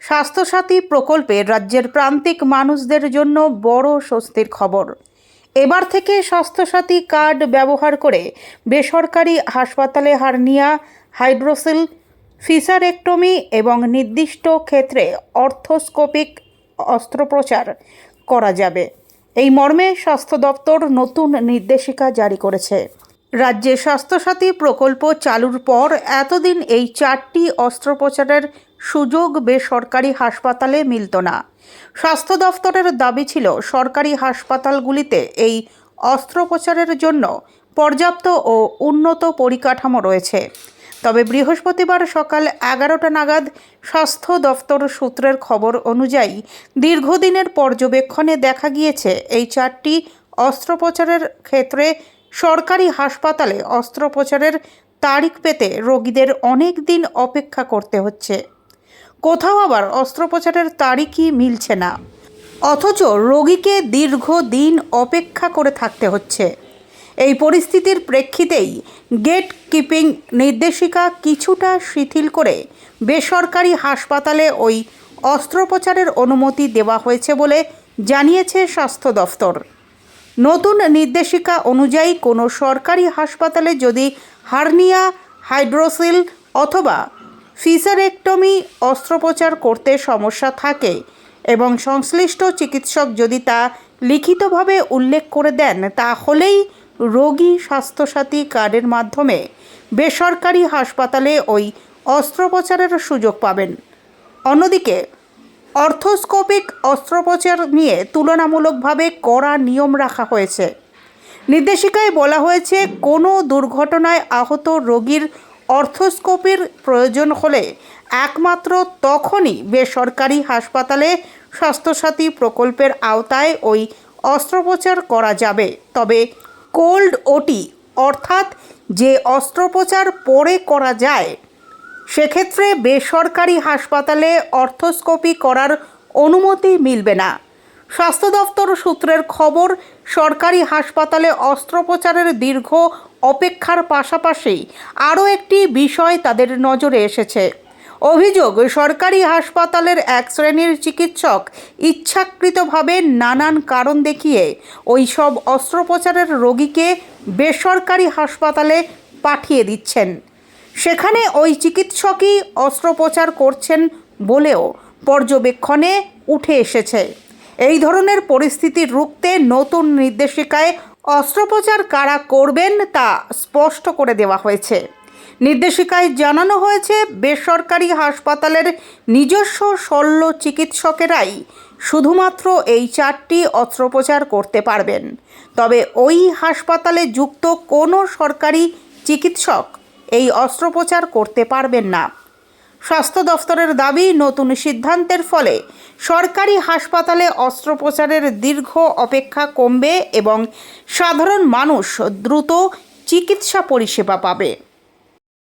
স্বাস্থ্যসাথী প্রকল্পে রাজ্যের প্রান্তিক মানুষদের জন্য বড় স্বস্তির খবর। এবার থেকে স্বাস্থ্যসাথী কার্ড ব্যবহার করে বেসরকারি হাসপাতালে হার্নিয়া, হাইড্রোসিল, ফিসারেক্টমি এবং নির্দিষ্ট ক্ষেত্রে অর্থোস্কোপিক অস্ত্রোপচার করা যাবে। এই মর্মে স্বাস্থ্য দপ্তর নতুন নির্দেশিকা জারি করেছে। রাজ্যে স্বাস্থ্যসাথী প্রকল্প চালুর পর এতদিন এই 4টি অস্ত্রোপচারের সুযোগ বেসরকারি হাসপাতালে মিলত না। স্বাস্থ্য দফতরের দাবি ছিল সরকারি হাসপাতালগুলিতে এই অস্ত্রোপচারের জন্য পর্যাপ্ত ও উন্নত পরিকাঠামো রয়েছে। তবে বৃহস্পতিবার সকাল 11টা নাগাদ স্বাস্থ্য দফতর সূত্রের খবর অনুযায়ী দীর্ঘদিনের পর্যবেক্ষণে দেখা গিয়েছে এই 4টি অস্ত্রোপচারের ক্ষেত্রে সরকারি হাসপাতালে অস্ত্রোপচারের তারিখ পেতে রোগীদের অনেক দিন অপেক্ষা করতে হচ্ছে। কোথাও আবার অস্ত্রোপচারের তারিখই মিলছে না, অথচ রোগীকে দীর্ঘদিন অপেক্ষা করে থাকতে হচ্ছে। এই পরিস্থিতির প্রেক্ষিতেই গেট কিপিং নির্দেশিকা কিছুটা শিথিল করে বেসরকারি হাসপাতালে ওই অস্ত্রোপচারের অনুমতি দেওয়া হয়েছে বলে জানিয়েছে স্বাস্থ্য দফতর। নতুন নির্দেশিকা অনুযায়ী কোনো সরকারি হাসপাতালে যদি হার্নিয়া, হাইড্রোসিল অথবা ফিসারেক্টমি অস্ত্রোপচার করতে সমস্যা থাকে এবং সংশ্লিষ্ট চিকিৎসক যদি তা লিখিতভাবে উল্লেখ করে দেন, তাহলেই রোগী স্বাস্থ্যসাথী কার্ডের মাধ্যমে বেসরকারি হাসপাতালে ওই অস্ত্রোপচারের সুযোগ পাবেন। অন্যদিকে অর্থোস্কোপিক অস্ত্রোপচার নিয়ে তুলনামূলকভাবে কড়া নিয়ম রাখা হয়েছে। নির্দেশিকায় বলা হয়েছে, কোনো দুর্ঘটনায় আহত রোগীর অর্থোস্কোপির প্রয়োজন হলে একমাত্র তখনই বেসরকারি হাসপাতালে স্বাস্থ্যসাথী প্রকল্পের আওতায় ওই অস্ত্রোপচার করা যাবে। তবে কোল্ড ওটি অর্থাৎ যে অস্ত্রোপচার পরে করা যায়, সেক্ষেত্রে বেসরকারি হাসপাতালে অর্থোস্কোপি করার অনুমতি মিলবে না। স্বাস্থ্য দপ্তর সূত্রের খবর, সরকারি হাসপাতালে অস্ত্রোপচারের দীর্ঘ অপেক্ষার পাশাপাশি আরও একটি বিষয় তাদের নজরে এসেছে। অভিযোগ, সরকারি হাসপাতালের এক শ্রেণীর চিকিৎসক ইচ্ছাকৃতভাবে নানান কারণ দেখিয়ে ওই সব অস্ত্রোপচারের রোগীকে বেসরকারি হাসপাতালে পাঠিয়ে দিচ্ছেন। সেখানে ওই চিকিৎসকই অস্ত্রোপচার করছেন বলেও পর্যবেক্ষণে উঠে এসেছে। এই ধরনের পরিস্থিতি রুখতে নতুন নির্দেশিকায় অস্ত্রোপচার কারা করবেন তা স্পষ্ট করে দেওয়া হয়েছে। নির্দেশিকায় জানানো হয়েছে, বেসরকারি হাসপাতালের নিজস্ব শল্য চিকিৎসকেরাই শুধুমাত্র এই 4টি অস্ত্রোপচার করতে পারবেন। তবে ওই হাসপাতালে যুক্ত কোনো সরকারি চিকিৎসক এই অস্ত্রোপচার করতে পারবেন না। স্বাস্থ্য দফতরের দাবি, নতুন সিদ্ধান্তের ফলে সরকারি হাসপাতালে অস্ত্রোপচারের দীর্ঘ অপেক্ষা কমবে এবং সাধারণ মানুষ দ্রুত চিকিৎসা পরিষেবা পাবে।